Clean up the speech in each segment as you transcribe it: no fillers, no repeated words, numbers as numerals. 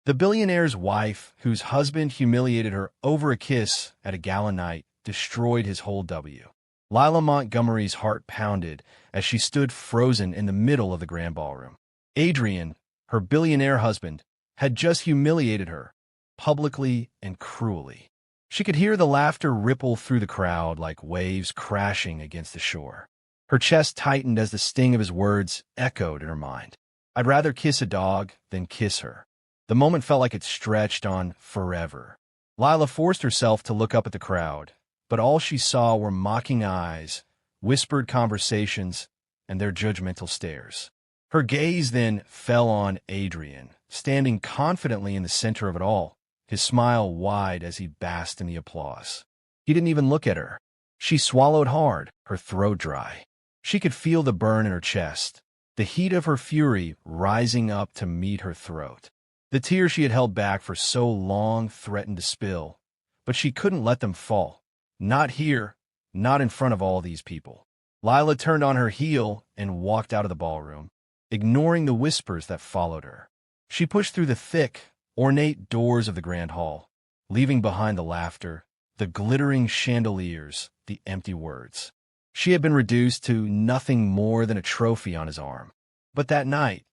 The billionaire's wife, whose husband humiliated her over a kiss at a gala night, destroyed his whole W. Lila Montgomery's heart pounded as she stood frozen in the middle of the grand ballroom. Adrian, her billionaire husband, had just humiliated her, publicly and cruelly. She could hear the laughter ripple through the crowd like waves crashing against the shore. Her chest tightened as the sting of his words echoed in her mind. I'd rather kiss a dog than kiss her. The moment felt like it stretched on forever. Lila forced herself to look up at the crowd, but all she saw were mocking eyes, whispered conversations, and their judgmental stares. Her gaze then fell on Adrian, standing confidently in the center of it all, his smile wide as he basked in the applause. He didn't even look at her. She swallowed hard, her throat dry. She could feel the burn in her chest, the heat of her fury rising up to meet her throat. The tears she had held back for so long threatened to spill, but she couldn't let them fall. Not here, not in front of all these people. Lila turned on her heel and walked out of the ballroom, ignoring the whispers that followed her. She pushed through the thick, ornate doors of the grand hall, leaving behind the laughter, the glittering chandeliers, the empty words. She had been reduced to nothing more than a trophy on his arm. But that night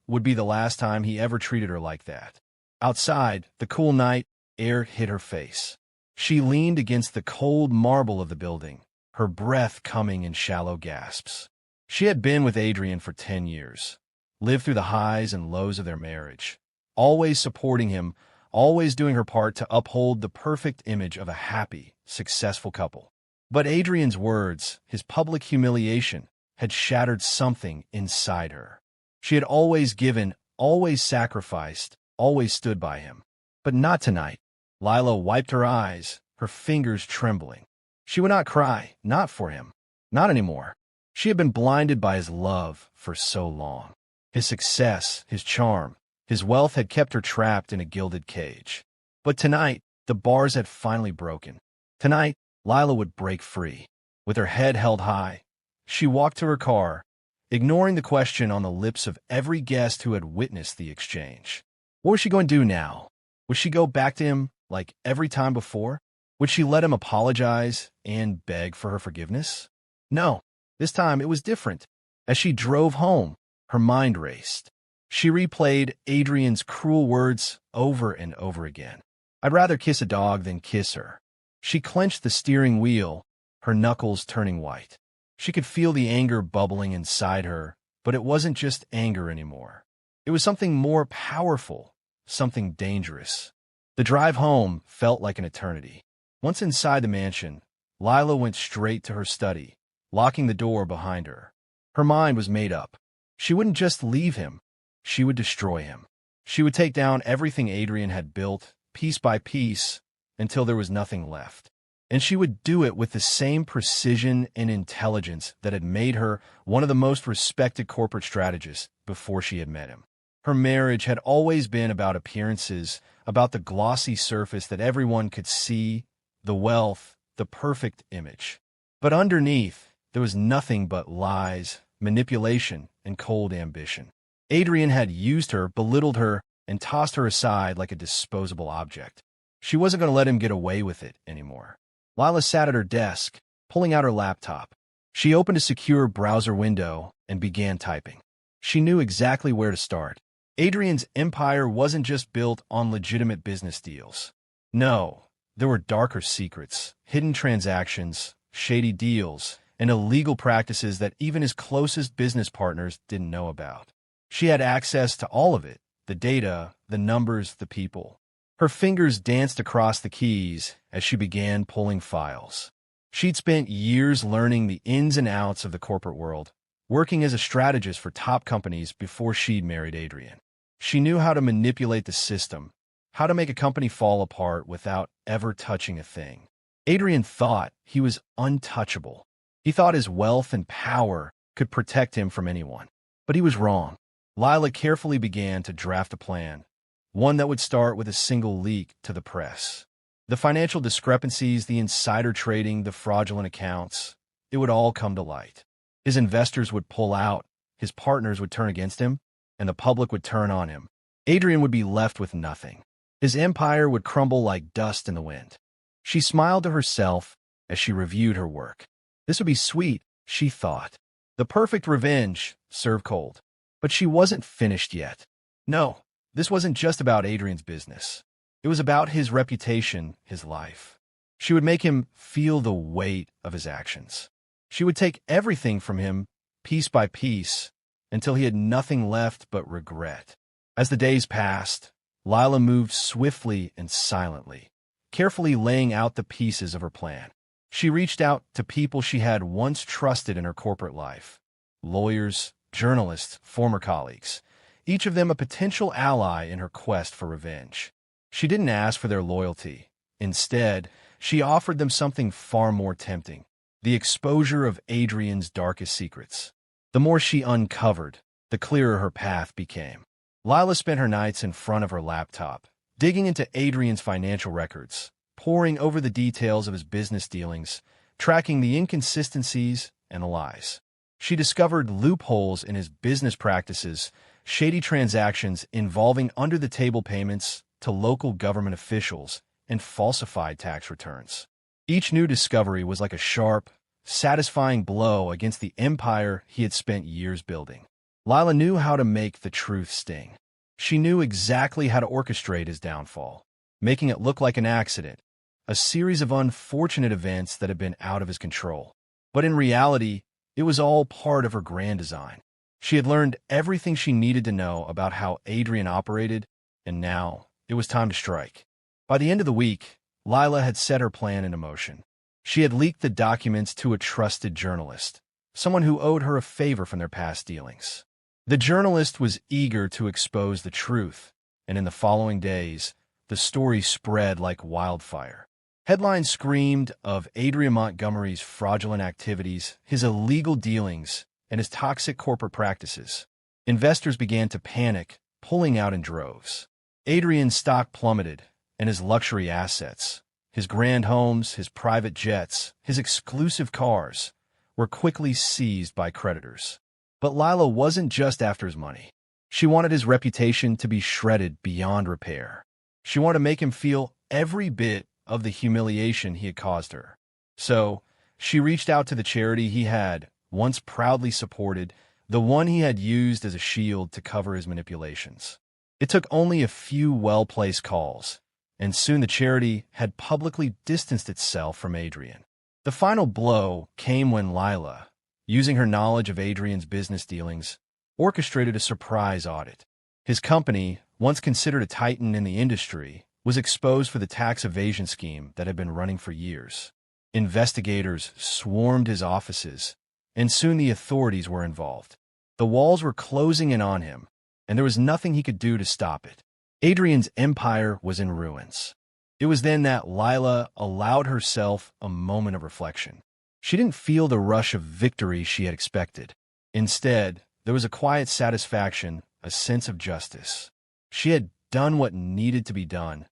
would be the last time he ever treated her like that. Outside, the cool night air hit her face. She leaned against the cold marble of the building, her breath coming in shallow gasps. She had been with Adrian for 10 years, lived through the highs and lows of their marriage, always supporting him, always doing her part to uphold the perfect image of a happy, successful couple. But Adrian's words, his public humiliation, had shattered something inside her. She had always given, always sacrificed, always stood by him. But not tonight. Lila wiped her eyes, her fingers trembling. She would not cry, not for him, not anymore. She had been blinded by his love for so long. His success, his charm, his wealth had kept her trapped in a gilded cage. But tonight, the bars had finally broken. Tonight, Lila would break free. With her head held high, she walked to her car, ignoring the question on the lips of every guest who had witnessed the exchange. What was she going to do now? Would she go back to him like every time before? Would she let him apologize and beg for her forgiveness? No, this time it was different. As she drove home, her mind raced. She replayed Adrian's cruel words over and over again. I'd rather kiss a dog than kiss her. She clenched the steering wheel, her knuckles turning white. She could feel the anger bubbling inside her, but it wasn't just anger anymore. It was something more powerful, something dangerous. The drive home felt like an eternity. Once inside the mansion, Lila went straight to her study, locking the door behind her. Her mind was made up. She wouldn't just leave him. She would destroy him. She would take down everything Adrian had built, piece by piece, until there was nothing left. And she would do it with the same precision and intelligence that had made her one of the most respected corporate strategists before she had met him. Her marriage had always been about appearances, about the glossy surface that everyone could see, the wealth, the perfect image. But underneath, there was nothing but lies, manipulation, and cold ambition. Adrian had used her, belittled her, and tossed her aside like a disposable object. She wasn't going to let him get away with it anymore. Lila sat at her desk, pulling out her laptop. She opened a secure browser window and began typing. She knew exactly where to start. Adrian's empire wasn't just built on legitimate business deals. No, there were darker secrets, hidden transactions, shady deals, and illegal practices that even his closest business partners didn't know about. She had access to all of it, the data, the numbers, the people. Her fingers danced across the keys as she began pulling files. She'd spent years learning the ins and outs of the corporate world, working as a strategist for top companies before she'd married Adrian. She knew how to manipulate the system, how to make a company fall apart without ever touching a thing. Adrian thought he was untouchable. He thought his wealth and power could protect him from anyone. But he was wrong. Lila carefully began to draft a plan, one that would start with a single leak to the press. The financial discrepancies, the insider trading, the fraudulent accounts, it would all come to light. His investors would pull out, his partners would turn against him, and the public would turn on him. Adrian would be left with nothing. His empire would crumble like dust in the wind. She smiled to herself as she reviewed her work. This would be sweet, she thought. The perfect revenge, served cold. But she wasn't finished yet. No, this wasn't just about Adrian's business. It was about his reputation, his life. She would make him feel the weight of his actions. She would take everything from him, piece by piece, until he had nothing left but regret. As the days passed, Lila moved swiftly and silently, carefully laying out the pieces of her plan. She reached out to people she had once trusted in her corporate life. Lawyers, journalists, former colleagues, each of them a potential ally in her quest for revenge. She didn't ask for their loyalty. Instead, she offered them something far more tempting: the exposure of Adrian's darkest secrets. The more she uncovered, the clearer her path became. Lila spent her nights in front of her laptop, digging into Adrian's financial records, poring over the details of his business dealings, tracking the inconsistencies and the lies. She discovered loopholes in his business practices, shady transactions involving under-the-table payments to local government officials, and falsified tax returns. Each new discovery was like a sharp, satisfying blow against the empire he had spent years building. Lila knew how to make the truth sting. She knew exactly how to orchestrate his downfall, making it look like an accident, a series of unfortunate events that had been out of his control. But in reality, it was all part of her grand design. She had learned everything she needed to know about how Adrian operated, and now it was time to strike. By the end of the week, Lila had set her plan into motion. She had leaked the documents to a trusted journalist, someone who owed her a favor from their past dealings. The journalist was eager to expose the truth, and in the following days, the story spread like wildfire. Headlines screamed of Adrian Montgomery's fraudulent activities, his illegal dealings, and his toxic corporate practices. Investors began to panic, pulling out in droves. Adrian's stock plummeted, and his luxury assets, his grand homes, his private jets, his exclusive cars, were quickly seized by creditors. But Lila wasn't just after his money. She wanted his reputation to be shredded beyond repair. She wanted to make him feel every bit of the humiliation he had caused her. So, she reached out to the charity he had once proudly supported, the one he had used as a shield to cover his manipulations. It took only a few well-placed calls, and soon the charity had publicly distanced itself from Adrian. The final blow came when Lila, using her knowledge of Adrian's business dealings, orchestrated a surprise audit. His company, once considered a titan in the industry, was exposed for the tax evasion scheme that had been running for years. Investigators swarmed his offices, and soon the authorities were involved. The walls were closing in on him, and there was nothing he could do to stop it. Adrian's empire was in ruins. It was then that Lila allowed herself a moment of reflection. She didn't feel the rush of victory she had expected. Instead, there was a quiet satisfaction, a sense of justice. She had done what needed to be done,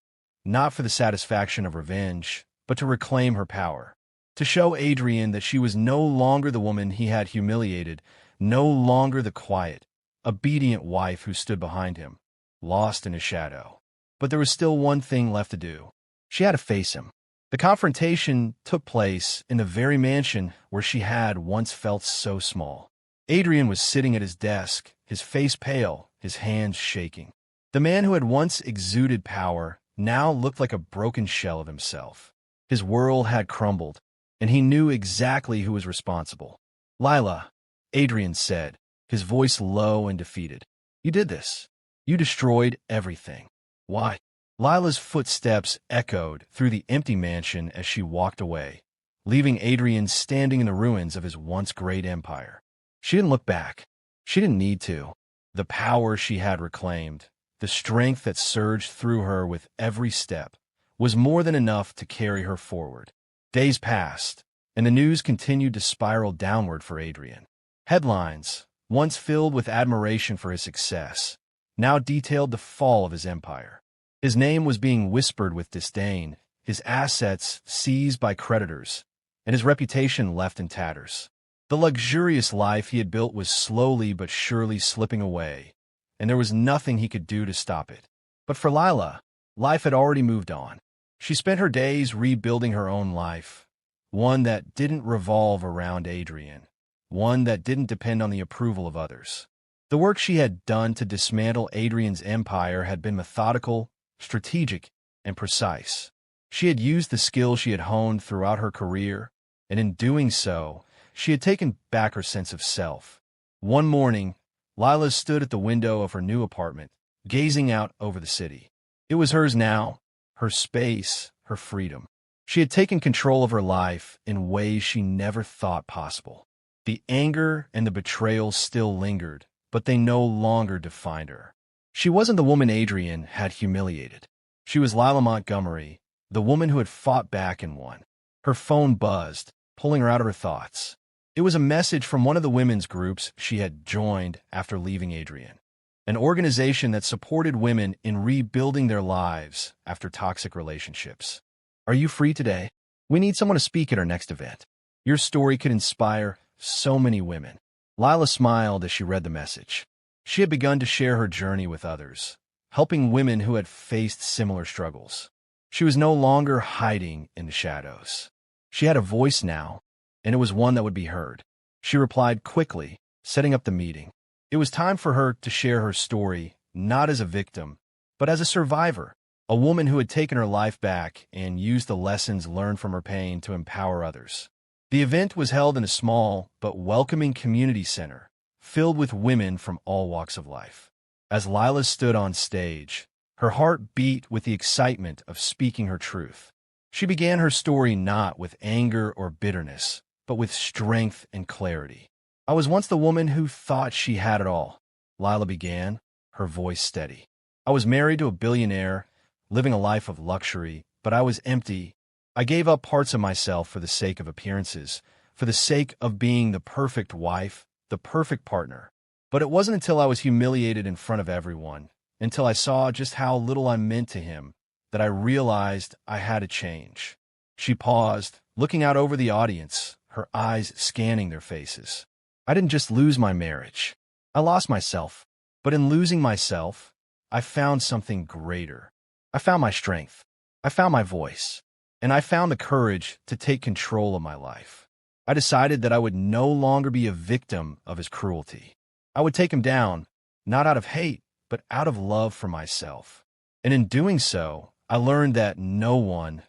not for the satisfaction of revenge, but to reclaim her power, to show Adrian that she was no longer the woman he had humiliated, no longer the quiet, obedient wife who stood behind him, lost in his shadow. But there was still one thing left to do. She had to face him. The confrontation took place in the very mansion where she had once felt so small. Adrian was sitting at his desk, his face pale, his hands shaking. The man who had once exuded power now looked like a broken shell of himself. His world had crumbled, and he knew exactly who was responsible. "Lila," Adrian said, his voice low and defeated. "You did this. You destroyed everything. Why?" Lila's footsteps echoed through the empty mansion as she walked away, leaving Adrian standing in the ruins of his once great empire. She didn't look back. She didn't need to. The power she had reclaimed, the strength that surged through her with every step, was more than enough to carry her forward. Days passed, and the news continued to spiral downward for Adrian. Headlines, once filled with admiration for his success, now detailed the fall of his empire. His name was being whispered with disdain, his assets seized by creditors, and his reputation left in tatters. The luxurious life he had built was slowly but surely slipping away, and there was nothing he could do to stop it. But for Lila, life had already moved on. She spent her days rebuilding her own life, one that didn't revolve around Adrian, one that didn't depend on the approval of others. The work she had done to dismantle Adrian's empire had been methodical, strategic, and precise. She had used the skills she had honed throughout her career, and in doing so, she had taken back her sense of self. One morning, Lila stood at the window of her new apartment, gazing out over the city. It was hers now, her space, her freedom. She had taken control of her life in ways she never thought possible. The anger and the betrayal still lingered, but they no longer defined her. She wasn't the woman Adrian had humiliated. She was Lila Montgomery, the woman who had fought back and won. Her phone buzzed, pulling her out of her thoughts. It was a message from one of the women's groups she had joined after leaving Adrian, an organization that supported women in rebuilding their lives after toxic relationships. Are you free today? We need someone to speak at our next event. Your story could inspire so many women. Lila smiled as she read the message. She had begun to share her journey with others, helping women who had faced similar struggles. She was no longer hiding in the shadows. She had a voice now, and it was one that would be heard. She replied quickly, setting up the meeting. It was time for her to share her story, not as a victim, but as a survivor, a woman who had taken her life back and used the lessons learned from her pain to empower others. The event was held in a small but welcoming community center, filled with women from all walks of life. As Lila stood on stage, her heart beat with the excitement of speaking her truth. She began her story not with anger or bitterness, but with strength and clarity. I was once the woman who thought she had it all, Lila began, her voice steady. I was married to a billionaire, living a life of luxury, but I was empty. I gave up parts of myself for the sake of appearances, for the sake of being the perfect wife, the perfect partner. But it wasn't until I was humiliated in front of everyone, until I saw just how little I meant to him, that I realized I had to change. She paused, looking out over the audience, her eyes scanning their faces. I didn't just lose my marriage. I lost myself. But in losing myself, I found something greater. I found my strength. I found my voice. And I found the courage to take control of my life. I decided that I would no longer be a victim of his cruelty. I would take him down, not out of hate, but out of love for myself. And in doing so, I learned that no one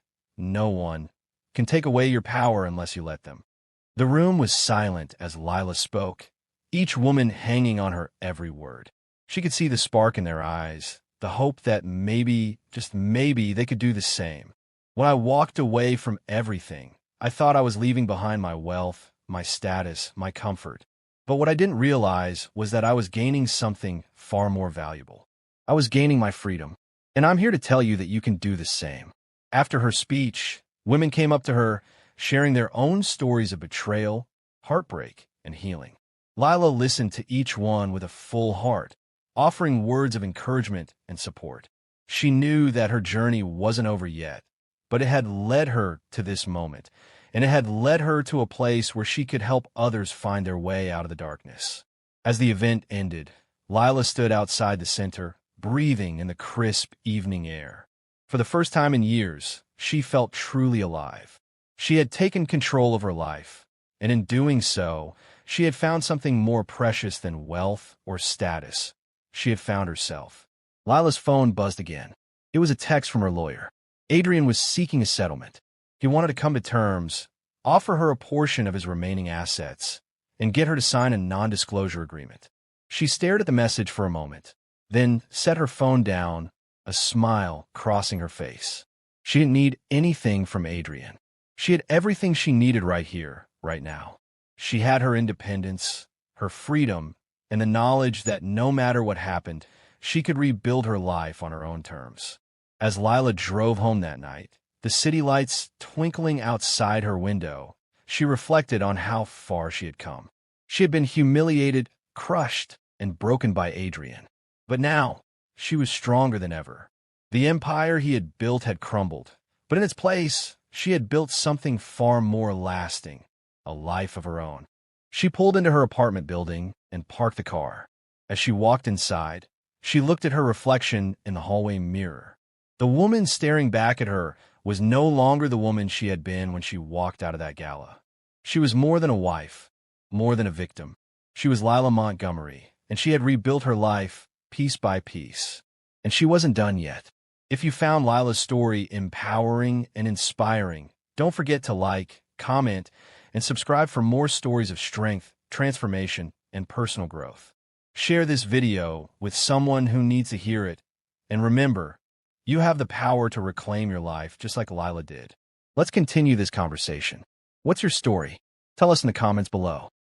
can take away your power unless you let them. The room was silent as Lila spoke, each woman hanging on her every word. She could see the spark in their eyes, the hope that maybe, just maybe, they could do the same. When I walked away from everything, I thought I was leaving behind my wealth, my status, my comfort. But what I didn't realize was that I was gaining something far more valuable. I was gaining my freedom. And I'm here to tell you that you can do the same. After her speech, women came up to her, sharing their own stories of betrayal, heartbreak, and healing. Lila listened to each one with a full heart, offering words of encouragement and support. She knew that her journey wasn't over yet, but it had led her to this moment, and it had led her to a place where she could help others find their way out of the darkness. As the event ended, Lila stood outside the center, breathing in the crisp evening air. For the first time in years, she felt truly alive. She had taken control of her life, and in doing so, she had found something more precious than wealth or status. She had found herself. Lila's phone buzzed again. It was a text from her lawyer. Adrian was seeking a settlement. He wanted to come to terms, offer her a portion of his remaining assets, and get her to sign a non-disclosure agreement. She stared at the message for a moment, then set her phone down, a smile crossing her face. She didn't need anything from Adrian. She had everything she needed right here, right now. She had her independence, her freedom, and the knowledge that no matter what happened, she could rebuild her life on her own terms. As Lila drove home that night, the city lights twinkling outside her window, she reflected on how far she had come. She had been humiliated, crushed, and broken by Adrian. But now, she was stronger than ever. The empire he had built had crumbled, but in its place, she had built something far more lasting, a life of her own. She pulled into her apartment building and parked the car. As she walked inside, She looked at her reflection in the hallway mirror. The woman staring back at her was no longer the woman she had been when she walked out of that gala. She was more than a wife, more than a victim. She was Lila Montgomery, and she had rebuilt her life piece by piece. And she wasn't done yet. If you found Lila's story empowering and inspiring, don't forget to like, comment, and subscribe for more stories of strength, transformation, and personal growth. Share this video with someone who needs to hear it. And remember, you have the power to reclaim your life just like Lila did. Let's continue this conversation. What's your story? Tell us in the comments below.